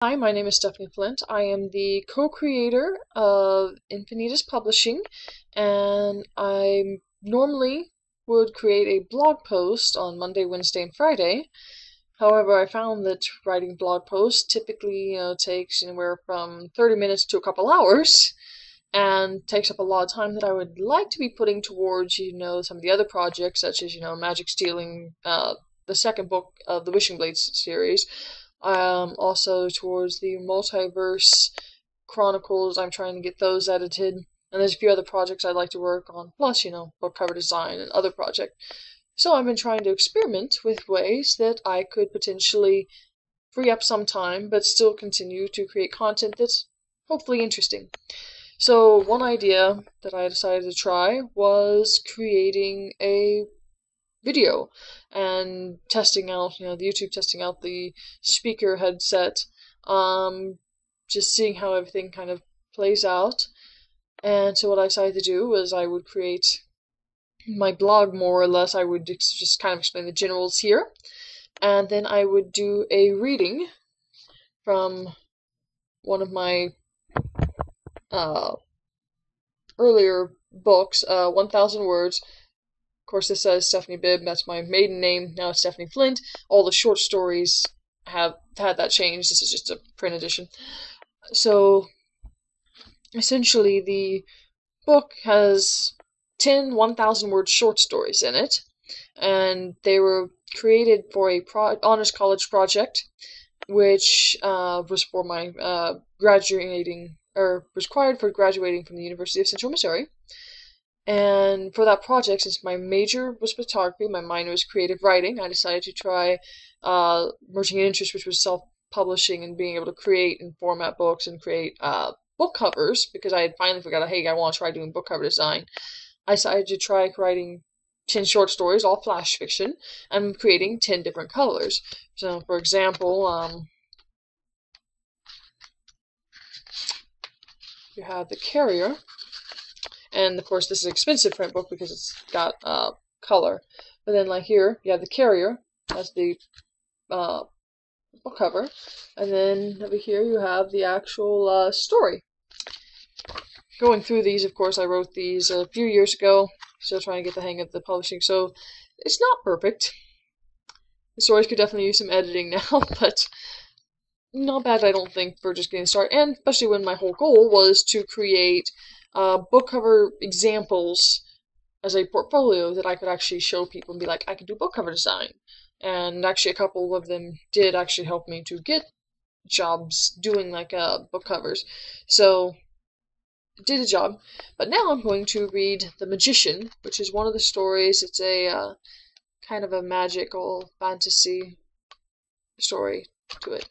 Hi, my name is Stephanie Flint. I am the co-creator of Infinitus Publishing, and I normally would create a blog post on Monday, Wednesday, and Friday. However, I found that writing blog posts typically, takes anywhere from 30 minutes to a couple hours, and takes up a lot of time that I would like to be putting towards, some of the other projects, such as, Magic Stealing, the second book of the Wishing Blades series. Also towards the Multiverse Chronicles, I'm trying to get those edited. And there's a few other projects I'd like to work on, plus, book cover design and other projects. So I've been trying to experiment with ways that I could potentially free up some time, but still continue to create content that's hopefully interesting. So one idea that I decided to try was creating a video and testing out, the YouTube testing out the speaker headset, just seeing how everything kind of plays out. And so what I decided to do was I would create my blog more or less. I would just kind of explain the generals here, and then I would do a reading from one of my uh, earlier books, 1000 Words. Of course, this says Stephanie Bibb. That's my maiden name. Now it's Stephanie Flint. All the short stories have had that changed. This is just a print edition. So, essentially, the book has 10 1,000-word short stories in it, and they were created for a honors college project, which was for my graduating, or was required for graduating from the University of Central Missouri. And for that project, since my major was photography, my minor was creative writing, I decided to try merging an interest, which was self-publishing and being able to create and format books and create book covers, because I had finally figured out, hey, I want to try doing book cover design. I decided to try writing 10 short stories, all flash fiction, and creating 10 different colors. So, for example, you have The Carrier. And of course, this is an expensive print book because it's got color. But then, like here, you have The Carrier. That's the book cover. And then over here, you have the actual story. Going through these, of course, I wrote these a few years ago. Still trying to get the hang of the publishing, so it's not perfect. The stories could definitely use some editing now, but not bad, I don't think, for just getting started. And especially when my whole goal was to create book cover examples as a portfolio that I could actually show people and be like, I can do book cover design. And actually, a couple of them did actually help me to get jobs doing like book covers. So, did a job. But now I'm going to read The Magician, which is one of the stories. It's a kind of a magical fantasy story to it.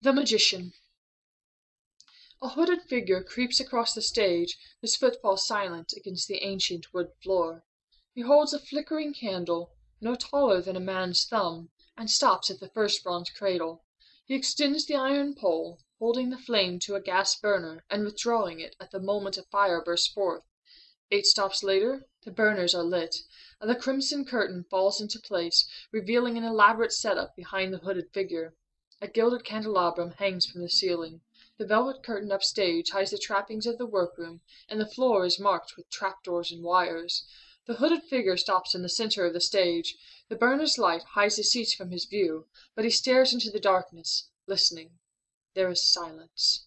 The Magician. A hooded figure creeps across the stage, his footfall silent against the ancient wood floor. He holds a flickering candle, no taller than a man's thumb, and stops at the first bronze cradle. He extends the iron pole, holding the flame to a gas burner and withdrawing it at the moment a fire bursts forth. 8 stops later, the burners are lit, and the crimson curtain falls into place, revealing an elaborate setup behind the hooded figure. A gilded candelabrum hangs from the ceiling. The velvet curtain upstage hides the trappings of the workroom, and the floor is marked with trapdoors and wires. The hooded figure stops in the center of the stage. The burner's light hides the seats from his view, but he stares into the darkness, listening. There is silence.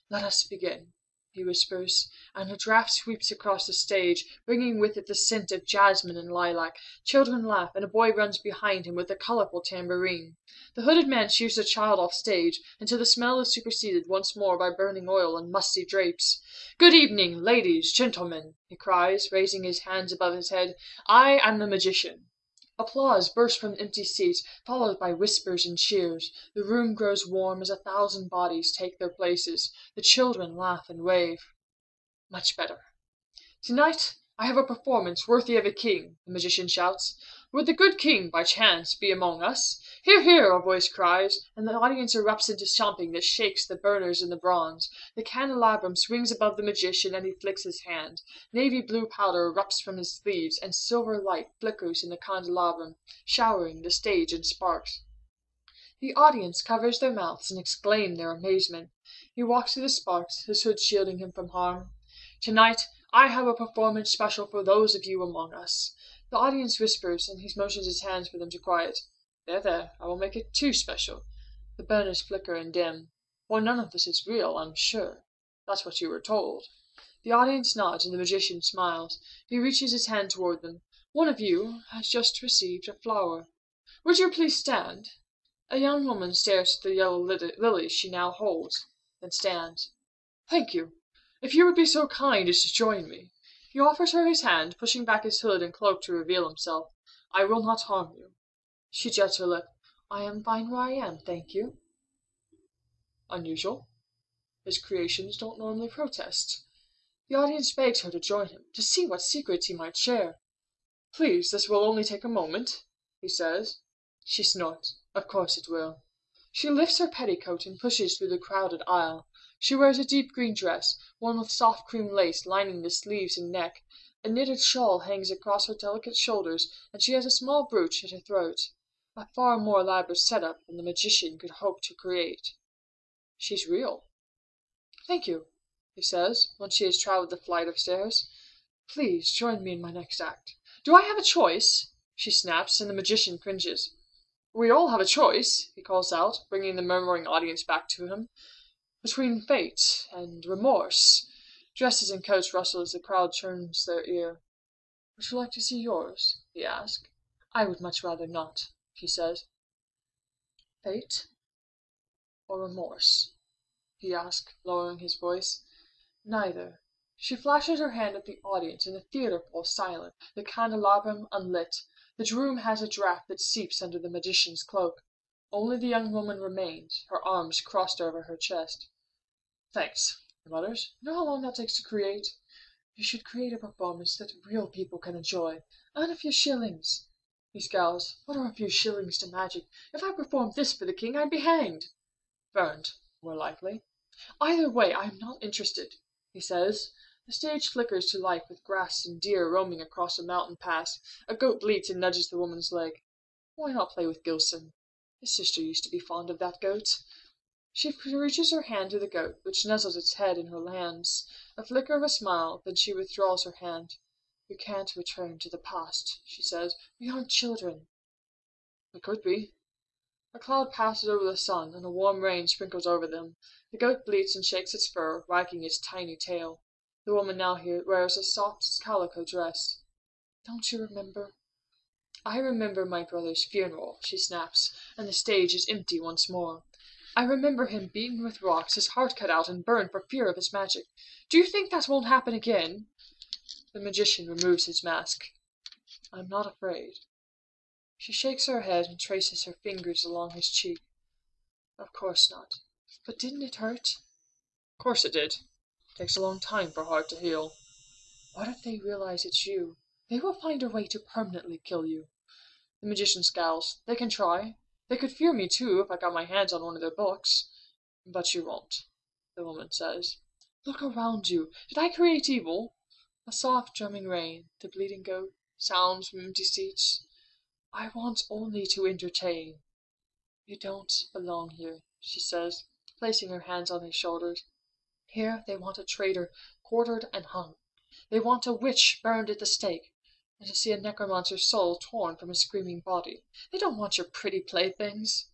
"Let us begin," he whispers, and a draught sweeps across the stage, bringing with it the scent of jasmine and lilac. Children laugh, and a boy runs behind him with a colorful tambourine. The hooded man shears the child off stage, until the smell is superseded once more by burning oil and musty drapes. "Good evening, ladies, gentlemen," he cries, raising his hands above his head. "I am the Magician." Applause bursts from the empty seats, followed by whispers and cheers. The room grows warm as 1,000 bodies take their places. The children laugh and wave. Much better. "Tonight I have a performance worthy of a king," the magician shouts. "Would the good king, by chance, be among us?" "Hear, hear!" a voice cries, and the audience erupts into stomping that shakes the burners and the bronze. The candelabrum swings above the magician, and he flicks his hand. Navy blue powder erupts from his sleeves, and silver light flickers in the candelabrum, showering the stage in sparks. The audience covers their mouths and exclaim their amazement. He walks through the sparks, his hood shielding him from harm. Tonight, I have a performance special for those of you among us. The audience whispers, and he motions his hands for them to quiet. There, there, I will make it too special. The burners flicker and dim. For none of this is real, I'm sure. That's what you were told. The audience nods, and the magician smiles. He reaches his hand toward them. One of you has just received a flower. Would you please stand? A young woman stares at the yellow lilies she now holds, then stands. Thank you. If you would be so kind as to join me. He offers her his hand, pushing back his hood and cloak to reveal himself. I will not harm you. She jets her lip. I am fine where I am, thank you. Unusual. His creations don't normally protest. The audience begs her to join him, to see what secrets he might share. Please, this will only take a moment, he says. She snorts. Of course it will. She lifts her petticoat and pushes through the crowded aisle. She wears a deep green dress, one with soft cream lace lining the sleeves and neck. A knitted shawl hangs across her delicate shoulders, and she has a small brooch at her throat. A far more elaborate setup than the magician could hope to create. She's real. Thank you, he says, when she has traveled the flight of stairs. Please join me in my next act. Do I have a choice? She snaps, and the magician cringes. We all have a choice, he calls out, bringing the murmuring audience back to him. Between fate and remorse. Dresses and coats rustle as the crowd turns their ear. Would you like to see yours? He asks. I would much rather not, she says. Fate or remorse? He asks, lowering his voice. Neither. She flashes her hand at the audience, and the theater falls silent, the candelabrum unlit. The room has a draught that seeps under the magician's cloak. Only the young woman remains, her arms crossed over her chest. Thanks, he mutters. You know how long that takes to create? You should create a performance that real people can enjoy. Earn a few shillings. He scowls. What are a few shillings to magic? If I performed this for the king, I'd be hanged. Burned, more likely. Either way, I am not interested, he says. The stage flickers to life with grass and deer roaming across a mountain pass. A goat bleats and nudges the woman's leg. Why not play with Gilson? His sister used to be fond of that goat. She reaches her hand to the goat, which nuzzles its head in her hands. A flicker of a smile, then she withdraws her hand. We can't return to the past, she says. We aren't children. It could be. A cloud passes over the sun, and a warm rain sprinkles over them. The goat bleats and shakes its fur, wagging its tiny tail. The woman now wears a soft calico dress. Don't you remember? I remember my brother's funeral, she snaps, and the stage is empty once more. I remember him beaten with rocks, his heart cut out and burned for fear of his magic. Do you think that won't happen again? The magician removes his mask. I'm not afraid. She shakes her head and traces her fingers along his cheek. Of course not. But didn't it hurt? Of course it did. It takes a long time for a heart to heal. What if they realize it's you? They will find a way to permanently kill you. The magician scowls. They can try. They could fear me too if I got my hands on one of their books. But you won't, the woman says. Look around you. Did I create evil? A soft drumming rain, the bleating goat, sounds from empty seats. I want only to entertain. You don't belong here, she says, placing her hands on his shoulders. Here they want a traitor, quartered and hung. They want a witch burned at the stake, and to see a necromancer's soul torn from a screaming body. They don't want your pretty playthings.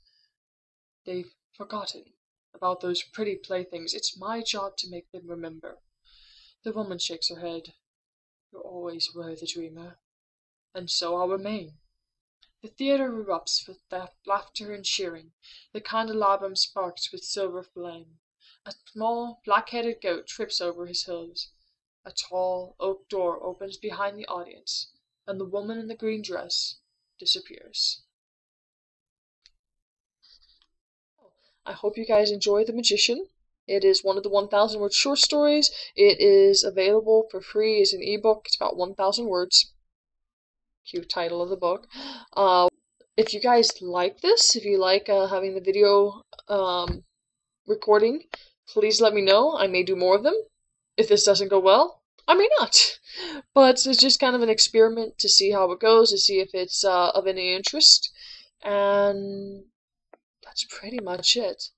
They've forgotten about those pretty playthings. It's my job to make them remember. The woman shakes her head. You always were the dreamer, and so I'll remain. The theater erupts with laughter and cheering. The candelabrum sparks with silver flame. A small, black-headed goat trips over his hooves. A tall oak door opens behind the audience, and the woman in the green dress disappears. I hope you guys enjoy The Magician. It is one of the 1,000 word short stories. It is available for free as an ebook. It's about 1,000 words. Cute title of the book. If you guys like this, if you like having the video recording, please let me know. I may do more of them. If this doesn't go well, I may not. But it's just kind of an experiment to see how it goes, to see if it's of any interest. And that's pretty much it.